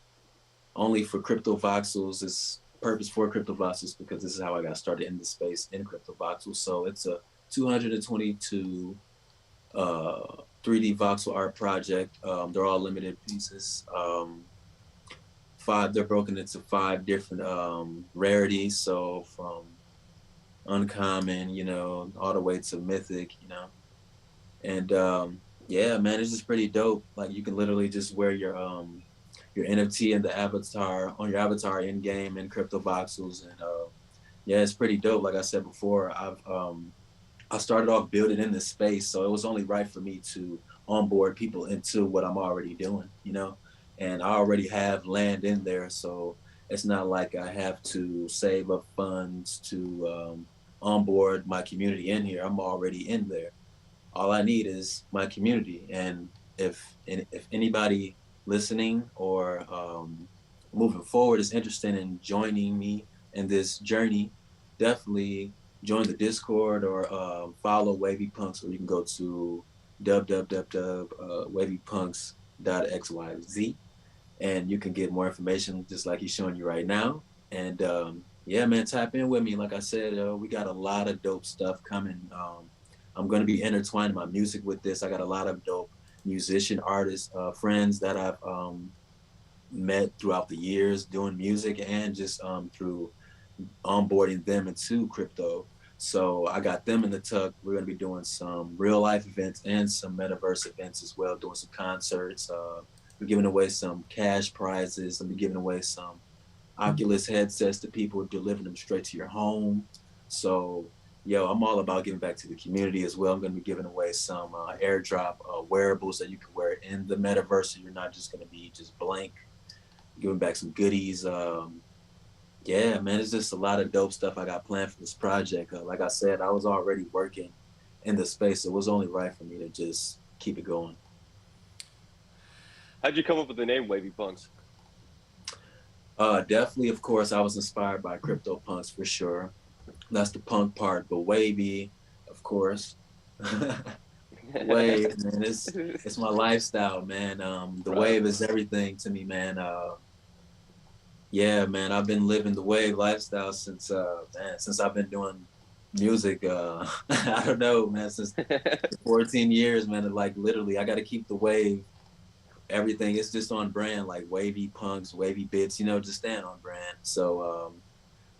only for cryptovoxels. It's purpose for cryptovoxels because this is how I got started in the space in cryptovoxels. So it's a 222 3D voxel art project. They're all limited pieces. five. They're broken into five different rarities. So from uncommon, all the way to mythic, and yeah, man, it's just pretty dope. Like you can literally just wear your NFT and the avatar on your avatar in game and cryptovoxels, and yeah, it's pretty dope. Like I said before, I started off building in this space, so it was only right for me to onboard people into what I'm already doing, and I already have land in there, so it's not like I have to save up funds to onboard my community in here. I'm already in there. All I need is my community, and if anybody listening or moving forward is interested in joining me in this journey, definitely join the Discord or follow Wavy Punks, or you can go to www.wavypunks.xyz, and you can get more information just like he's showing you right now. And yeah, man, tap in with me. Like I said, we got a lot of dope stuff coming. I'm going to be intertwining my music with this. I got a lot of dope musician artists, friends that I've met throughout the years doing music, and just through onboarding them into crypto. So I got them in the tuck. We're going to be doing some real life events and some metaverse events as well, doing some concerts. We're giving away some cash prizes. I'll be giving away some Oculus headsets to people, delivering them straight to your home. So, yo, I'm all about giving back to the community as well. I'm going to be giving away some airdrop wearables that you can wear in the metaverse, so you're not just going to be just blank. Giving back some goodies. Yeah, man, it's just a lot of dope stuff I got planned for this project. Like I said, I was already working in the space. It was only right for me to just keep it going. How'd you come up with the name Wavy Punks? Definitely, of course, I was inspired by CryptoPunks for sure. That's the punk part, but Wavy, of course. Wave, man, it's my lifestyle, man. The wave is everything to me, man. Yeah, man, I've been living the wave lifestyle since I've been doing music. I don't know, man, since 14 years, man. Like literally, I got to keep the wave. Everything is just on brand, like Wavy Punks, Wavy Bits, just stand on brand. So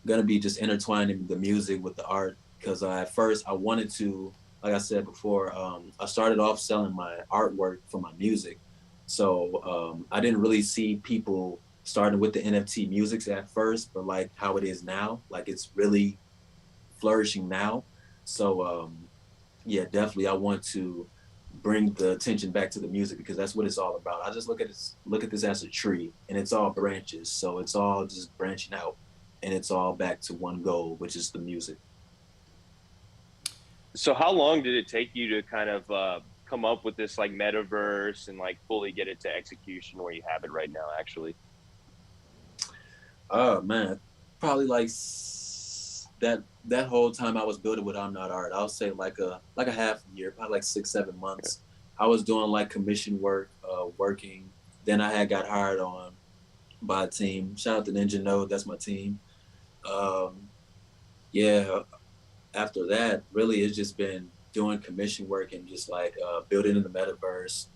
gonna be just intertwining the music with the art, because at first I wanted to, like I said before, I started off selling my artwork for my music. So I didn't really see people starting with the NFT music at first, but like how it is now, like it's really flourishing now. So yeah, definitely I want to bring the attention back to the music, because that's what it's all about. I just look at this as a tree, and it's all branches. So it's all just branching out, and it's all back to one goal, which is the music. So how long did it take you to kind of come up with this like metaverse and like fully get it to execution where you have it right now, actually? Oh man, probably like that whole time I was building with I'm Not Art, I'll say like a half a year, probably like 6-7 months. I was doing like commission work, working. Then I had got hired on by a team. Shout out to Ninja Node, that's my team. Um, yeah, after that, really it's just been doing commission work and just like building in the metaverse.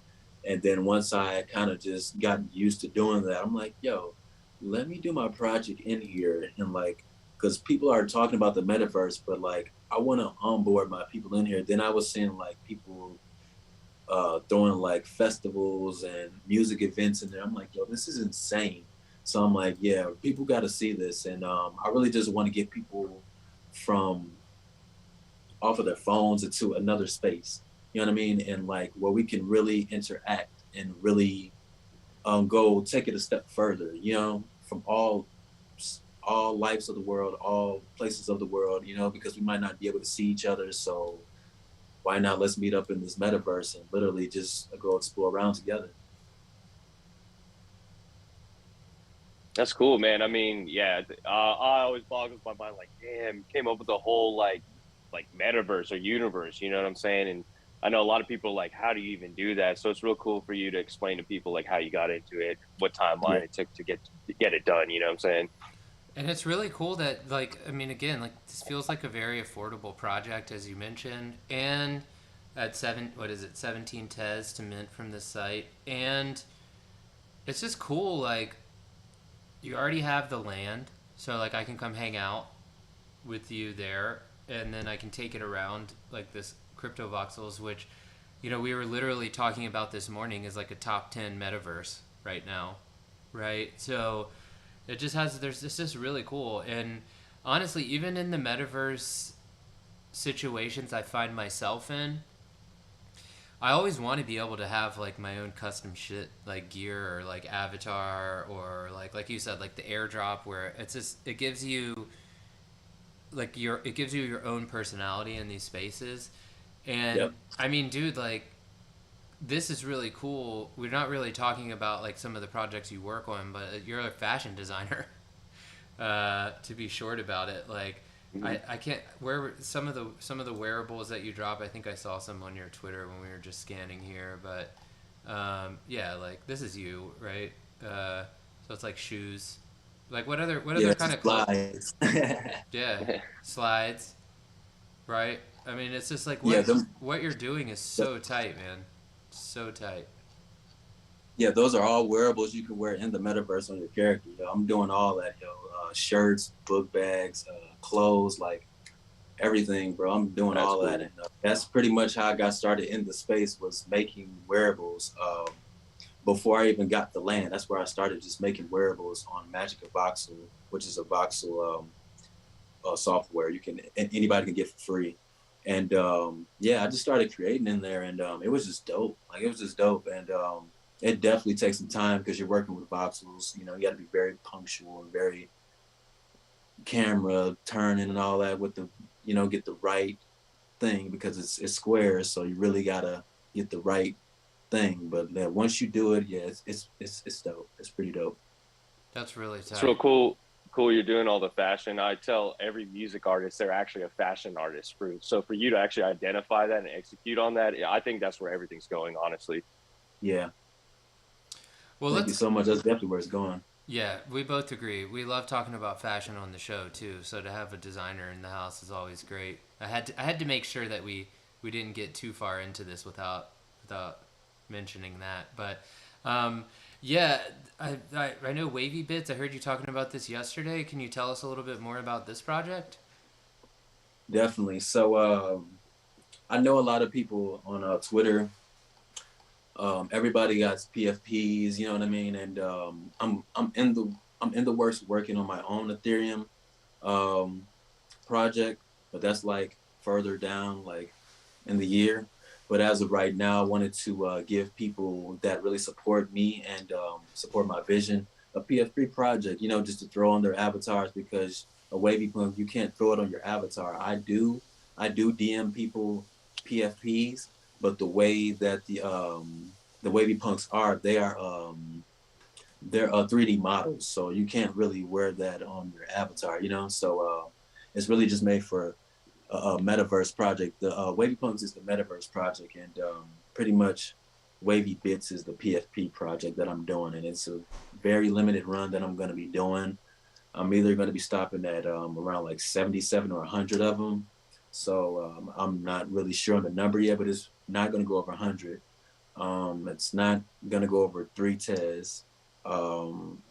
And then once I kind of just gotten used to doing that, I'm like, yo, let me do my project in here, and like, because people are talking about the metaverse, but like I want to onboard my people in here. Then I was seeing like people throwing like festivals and music events in there. I'm like, yo, this is insane. So I'm like, yeah, people got to see this, and I really just want to get people from off of their phones into another space. You know what I mean? And like where we can really interact and really go take it a step further. From all lives of the world, all places of the world. Because we might not be able to see each other. So why not? Let's meet up in this metaverse and literally just go explore around together. That's cool, man. I mean, yeah, I always boggles my mind like, damn, came up with the whole like metaverse or universe, you know what I'm saying? And I know a lot of people like, how do you even do that? So it's real cool for you to explain to people like how you got into it, what timeline it took to get it done, you know what I'm saying? And it's really cool that, like, I mean, again, like, this feels like a very affordable project, as you mentioned, and at 17 TES to mint from the site, and it's just cool, like, you already have the land, so like I can come hang out with you there, and then I can take it around like this cryptovoxels, which, you know, we were literally talking about this morning is like a top 10 metaverse right now, right? So it just has it's just really cool. And honestly, even in the metaverse situations I find myself in, I always want to be able to have like my own custom shit, like gear or like avatar, or like you said, like the airdrop, where it's just it gives you like it gives you your own personality in these spaces. And Yep. I mean, dude, like this is really cool. We're not really talking about like some of the projects you work on, but you're a fashion designer. To be short about it, like Mhm. I can't where some of the wearables that you drop. I think I saw some on your Twitter when we were just scanning here, but yeah, like this is you, right? So it's like shoes. Like what Yeah, other it's kind just of slides. yeah, slides, right? I mean, it's just like Yeah, them. what you're doing is so tight, man. So tight. Yeah, those are all wearables you can wear in the metaverse on your character. Yo, I'm doing all that, yo. Shirts, book bags, clothes, like everything, bro. I'm doing That's all that, cool. and that's pretty much how I got started in the space, was making wearables. Before I even got the land, that's where I started, just making wearables on Magic a Voxel, which is a voxel software anybody can get for free. And yeah, I just started creating in there, and it was just dope. Like it was just dope, and it definitely takes some time because you're working with voxels. You know, you got to be very punctual and very camera turning and all that with the, get the right thing, because it's squares, so you really gotta get the right thing. But once you do it, yeah, it's dope. It's pretty dope. That's really It's real tight. cool. Cool, you're doing all the fashion. I tell every music artist they're actually a fashion artist. So for you to actually identify that and execute on that, I think that's where everything's going. Honestly, Yeah, Well, thank you let's so much. That's definitely where it's going. Yeah, we both agree. We love talking about fashion on the show too. So to have a designer in the house is always great. I had to make sure that we didn't get too far into this without mentioning that. But yeah, I know Wavy Bits. I heard you talking about this yesterday. Can you tell us a little bit more about this project? Definitely. So I know a lot of people on Twitter. Everybody got PFPs, you know what I mean? And I'm in the works working on my own Ethereum um, project, but that's like further down, like in the year. But as of right now, I wanted to give people that really support me and support my vision a PFP project, just to throw on their avatars, because a wavy punk, you can't throw it on your avatar. I do DM people PFPs, but the way that the wavy punks are, they're 3D models, so you can't really wear that on your avatar. So it's really just made for a metaverse project. The Wavy Punks is the metaverse project, and pretty much Wavy Bits is the PFP project that I'm doing, and it's a very limited run that I'm going to be doing. I'm either going to be stopping at around like 77 or 100 of them. So I'm not really sure on the number yet, but it's not going to go over 100. It's not going to go over 3 tests. Um,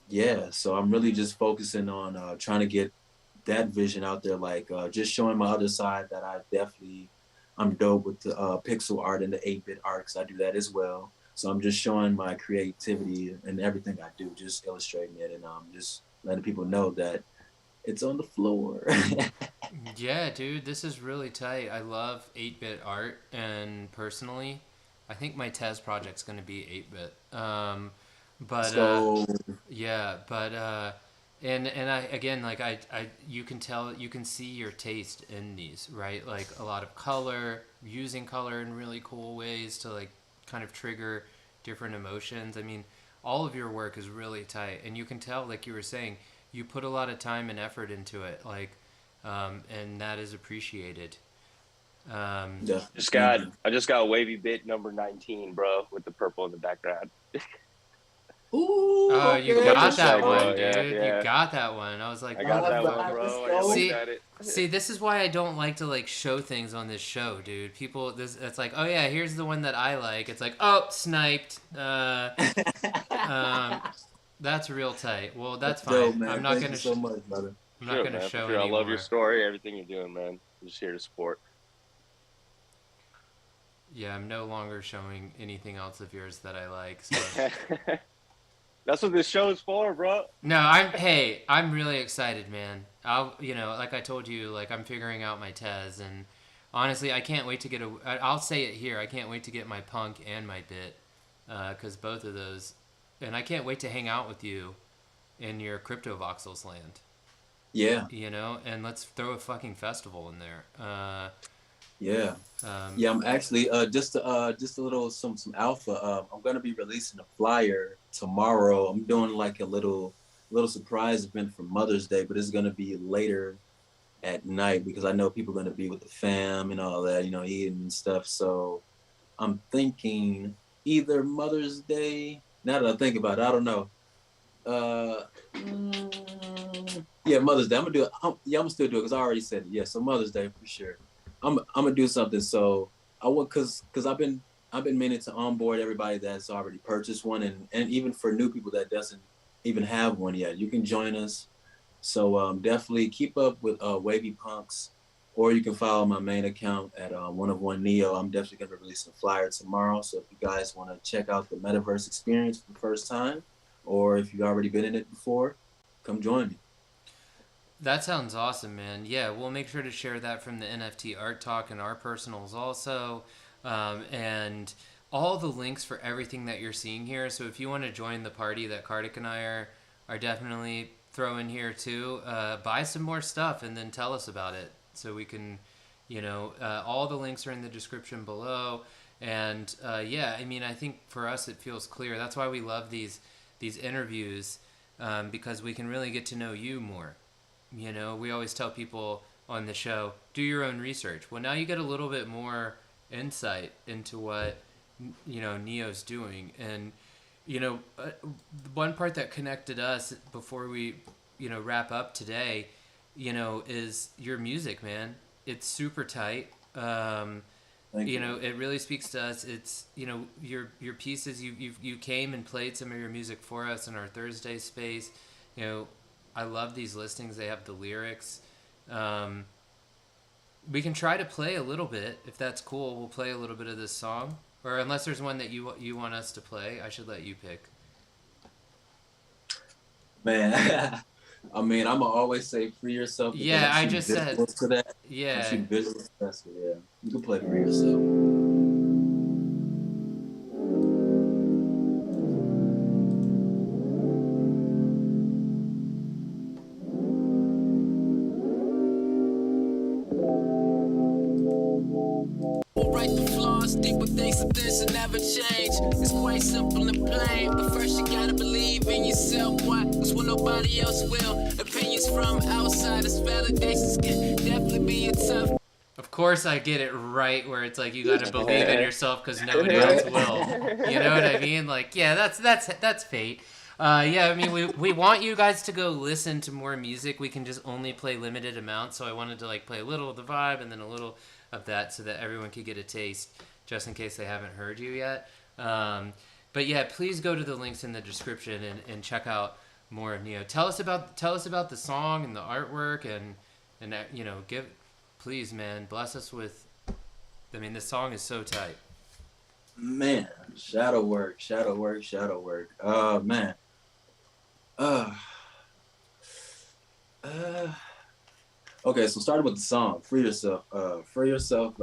yeah, so I'm really just focusing on trying to get that vision out there, like just showing my other side that I'm dope with the pixel art and the 8-bit art, because I do that as well. So I'm just showing my creativity and everything I do, just illustrating it, and just letting people know that it's on the floor. Yeah, dude, this is really tight. I love 8-bit art, and personally, I think my Tez project's going to be 8-bit. But So yeah, but and I again, like you can tell, you can see your taste in these, right? Like a lot of color, using color in really cool ways to like kind of trigger different emotions. I mean, all of your work is really tight, and you can tell, like you were saying, you put a lot of time and effort into it, like, and that is appreciated. Um, yeah, just thank got you. I just got a wavy bit number 19, bro, with the purple in the background. Ooh, oh, you okay, What you got let's that say, one, bro? go. Yeah, dude. You yeah. got that one. I was I like, got what? that All one, right, let's bro. I go. looked See, at it. see, this is why I don't like to like show things on this show, dude. People, this it's like, oh yeah, here's the one that I like. It's like, oh, sniped. Um, That's real tight. Well, that's That's fine. dope, man. I'm not Thank gonna you so much, brother. I'm not Sure, gonna man. For show sure. I love your anymore. story, everything you're doing, man. I'm just here to support. Yeah, I'm no longer showing anything else of yours that I like. So That's what this show is for, bro. no, I'm really excited, man. Like I told you, like I'm figuring out my tez, and honestly, I can't wait to get I'll say it here. I can't wait to get my punk and my bit, because both of those, and I can't wait to hang out with you in your cryptovoxels land. Yeah, And let's throw a fucking festival in there. yeah. Um, Yeah, I'm actually just a little some alpha. I'm gonna be releasing a flyer tomorrow. I'm doing like a little surprise event for Mother's Day, but it's gonna be later at night because I know people are gonna be with the fam and all that, eating and stuff. So I'm thinking either Mother's Day. Now that I think about it, I don't know. Yeah, Mother's Day. I'm gonna do it. Yeah, I'm gonna still do it because I already said it. Yeah, so Mother's Day for sure. I'm gonna do something. So I would because I've been meaning to onboard everybody that's already purchased one, and even for new people that doesn't even have one yet, you can join us. So definitely keep up with Wavy Punks, or you can follow my main account at 1of1NEO. I'm definitely gonna be releasing a flyer tomorrow. So if you guys want to check out the Metaverse experience for the first time, or if you've already been in it before, come join me. That sounds awesome, man. Yeah, we'll make sure to share that from the NFT Art Talk and our personals also. And all the links for everything that you're seeing here. So if you want to join the party that Karthik and I are definitely throwing here too, buy some more stuff and then tell us about it so we can, all the links are in the description below. And yeah, I mean, I think for us it feels clear. That's why we love these interviews, because we can really get to know you more. We always tell people on the show, do your own research. Well, now you get a little bit more insight into what, Neo's doing. And, one part that connected us before we, wrap up today, is your music, man. It's super tight. Thank you. It really speaks to us. It's, your pieces, you came and played some of your music for us in our Thursday space. I love these listings. They have the lyrics. We can try to play a little bit if that's cool. We'll play a little bit of this song, or unless there's one that you want us to play, I should let you pick. Man, I mean, I'm gonna always say free yourself because Yeah, I'm I shooting just said, visuals to that. I'm yeah. shooting visuals to that, so yeah. You can play free yourself. Right the flaws, deep with things that this will never change. It's quite simple and plain, but first you gotta believe in yourself. Why? Cause when nobody else will. Opinions from outsiders, validations can definitely be a tough. Of course, I get it right where it's like you gotta believe in yourself because nobody Right? else will. You know what I mean? Like, yeah, that's fate. Yeah, I mean, we want you guys to go listen to more music. We can just only play limited amounts, so I wanted to like play a little of the vibe and then a little of that so that everyone could get a taste, just in case they haven't heard you yet. But yeah, please go to the links in the description and check out more of Neo. Tell us about the song and the artwork and give, please, man, bless us with. I mean, this song is so tight. Man, shadow work, shadow work, shadow work. Man. Uh, uh, okay, so starting with the song, Free Yourself. Free Yourself,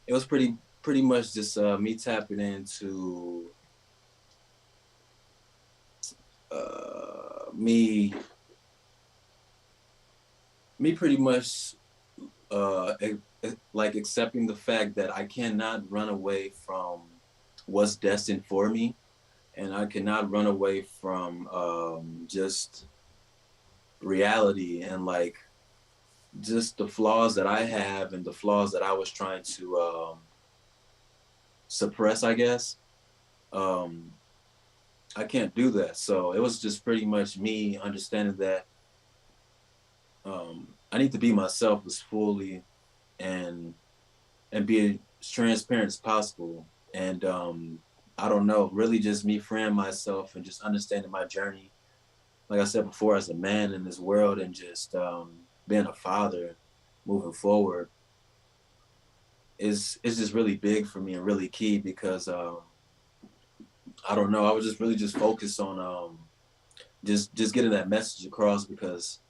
it was pretty much just me tapping into me pretty much like accepting the fact that I cannot run away from what's destined for me, and I cannot run away from just reality and like just the flaws that I have and the flaws that I was trying to suppress, I guess. Um, I can't do that. So it was just pretty much me understanding that I need to be myself as fully and be as transparent as possible. And I don't know, really just me freeing myself and just understanding my journey, like I said before, as a man in this world, and just being a father moving forward is just really big for me and really key because I don't know, I was just really just focused on just getting that message across because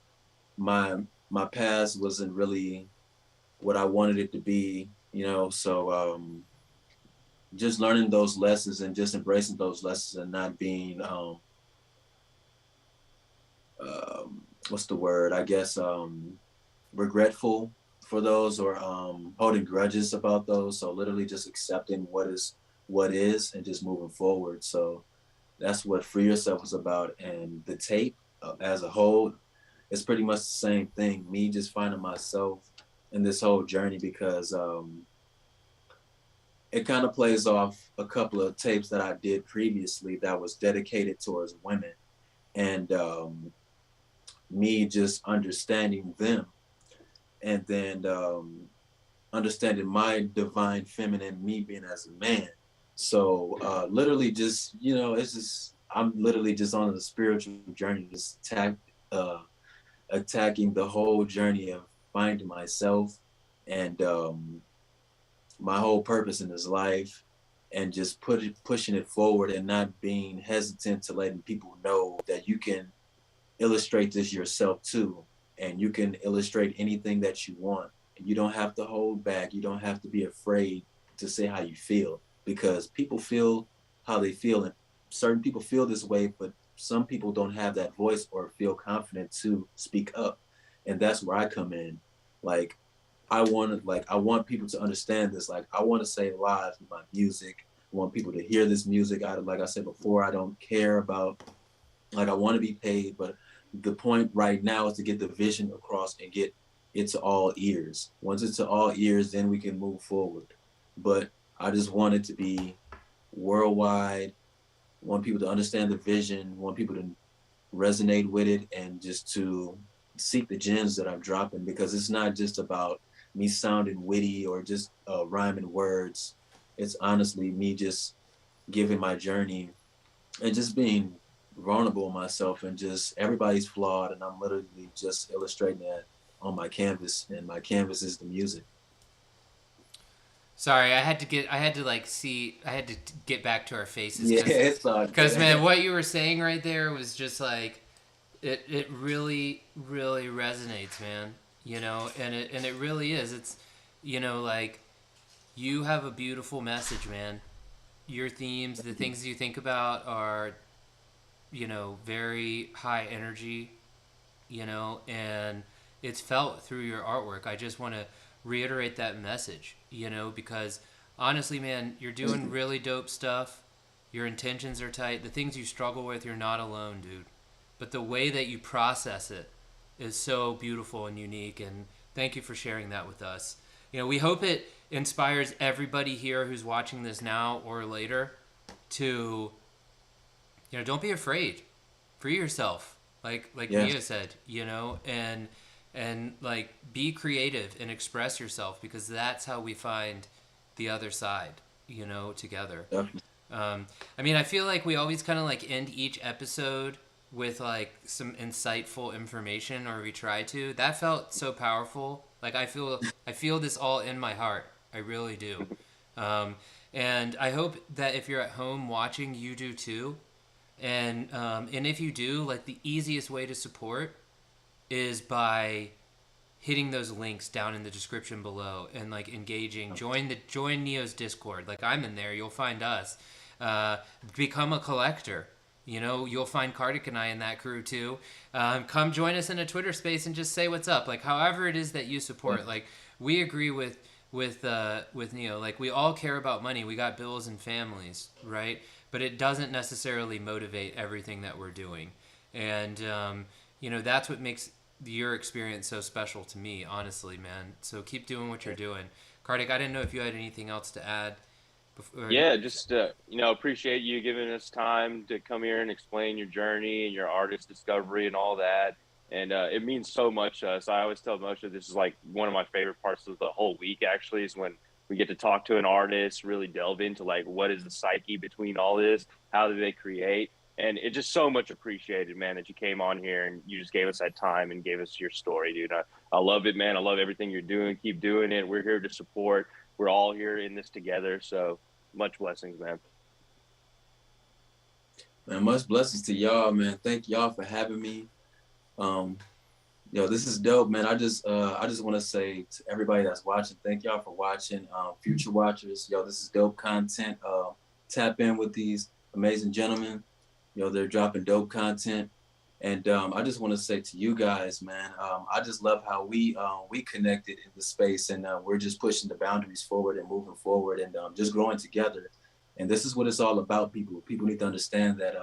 my my past wasn't really what I wanted it to be, you know. So just learning those lessons and just embracing those lessons and not being what's the word? I guess regretful for those or holding grudges about those. So literally just accepting what is and just moving forward. So that's what Free Yourself was about. And the tape as a whole, it's pretty much the same thing. Me just finding myself in this whole journey because it kind of plays off a couple of tapes that I did previously that was dedicated towards women. And me just understanding them and then understanding my divine feminine me being as a man. So literally just, you know, it's just, I'm literally just on a spiritual journey, just attacking the whole journey of finding myself and my whole purpose in this life and just pushing it forward and not being hesitant to letting people know that you can illustrate this yourself too. And you can illustrate anything that you want. You don't have to hold back. You don't have to be afraid to say how you feel because people feel how they feel. And certain people feel this way, but some people don't have that voice or feel confident to speak up. And that's where I come in. Like, I want people to understand this. Like, I want to save lives with my music. I want people to hear this music. Like I said before, I don't care about, like, I want to be paid, but the point right now is to get the vision across and get it to all ears. Once it's to all ears, then we can move forward. But I just want it to be worldwide, want people to understand the vision, want people to resonate with it, and just to seek the gems that I'm dropping because it's not just about me sounding witty or just rhyming words. It's honestly me just giving my journey and just being vulnerable with myself and just everybody's flawed and I'm literally just illustrating that on my canvas and my canvas is the music. Sorry, I had to get back to our faces. Yeah, it's because man, what you were saying right there was just like, it really, really resonates, man. You know, and it really is. It's, you know, like, you have a beautiful message, man. Your themes, the things you think about are, you know, very high energy, you know, and it's felt through your artwork. I just want to reiterate that message, you know, because honestly, man, you're doing really dope stuff. Your intentions are tight. The things you struggle with, you're not alone, dude. But the way that you process it is so beautiful and unique, and thank you for sharing that with us. You know, we hope it inspires everybody here who's watching this now or later to, you know, don't be afraid. Free yourself. Like Nia said, you know, and like, be creative and express yourself because that's how we find the other side, you know, together. I mean, I feel like we always kind of like end each episode with like some insightful information, or we try to. That felt so powerful. Like, I feel this all in my heart. I really do. And I hope that if you're at home watching, you do too. And if you do, like, the easiest way to support is by hitting those links down in the description below and like engaging. Join Neo's Discord. Like, I'm in there. You'll find us. Become a collector. You know, you'll find Karthik and I in that crew too. Come join us in a Twitter space and just say what's up. Like, however it is that you support. Like, we agree with Neo. Like, we all care about money. We got bills and families, right? But it doesn't necessarily motivate everything that we're doing. And you know, that's what makes your experience so special to me, honestly, man. So keep doing what you're doing. Karthik, I didn't know if you had anything else to add. Yeah, just you know, appreciate you giving us time to come here and explain your journey and your artist discovery and all that. And it means so much to us. I always tell Moshe this is like one of my favorite parts of the whole week. Actually, is when we get to talk to an artist, really delve into like what is the psyche between all this, how do they create, and it's just so much appreciated, man, that you came on here and you just gave us that time and gave us your story, dude. I love it, man. I love everything you're doing. Keep doing it. We're here to support. We're all here in this together. So much blessings, man. Man, much blessings to y'all, man. Thank y'all for having me. Yo, this is dope, man. I just want to say to everybody that's watching, thank y'all for watching. Future watchers, yo, this is dope content. Tap in with these amazing gentlemen. Yo, they're dropping dope content. And I just want to say to you guys, man, I just love how we connected in the space, and we're just pushing the boundaries forward and moving forward and just growing together. And this is what it's all about, people. People need to understand that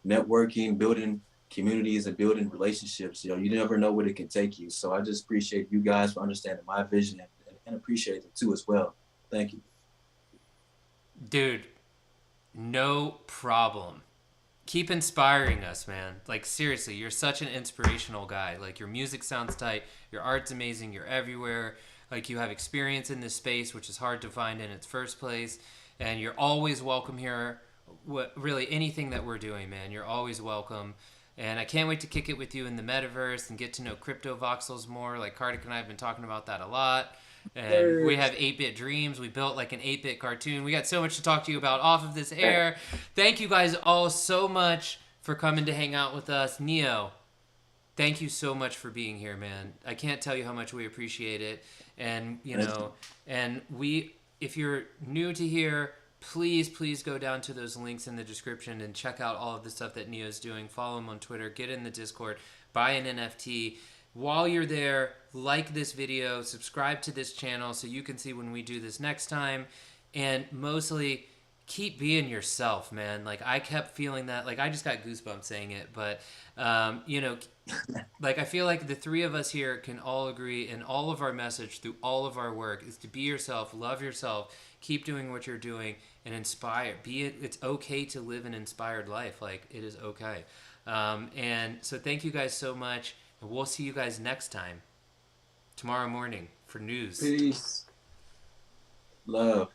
networking, building communities and building relationships, you never know where it can take you. So I just appreciate you guys for understanding my vision and appreciate it too as well. Thank you. Dude, no problem. Keep inspiring us, man. Like, seriously, you're such an inspirational guy. Like, your music sounds tight, your art's amazing, you're everywhere. Like, you have experience in this space, which is hard to find in its first place. And you're always welcome here. Really, anything that we're doing, man, you're always welcome. And I can't wait to kick it with you in the metaverse and get to know cryptovoxels more. Like, Karthik and I have been talking about that a lot. And we have 8-bit dreams. We built like an 8-bit cartoon. We got so much to talk to you about off of this air. Thank you guys all so much for coming to hang out with us. Neo, thank you so much for being here, man. I can't tell you how much we appreciate it. And, if you're new to here, please go down to those links in the description and check out all of the stuff that Neo's doing. Follow him on Twitter, get in the Discord, buy an NFT. While you're there, like this video, subscribe to this channel so you can see when we do this next time. And mostly, keep being yourself, man. Like, I kept feeling that. Like, I just got goosebumps saying it. But, like, I feel like the three of us here can all agree, and all of our message through all of our work is to be yourself, love yourself, keep doing what you're doing, and inspire. It's okay to live an inspired life. Like, it is okay. And so thank you guys so much. And we'll see you guys next time, tomorrow morning, for news. Peace. Love.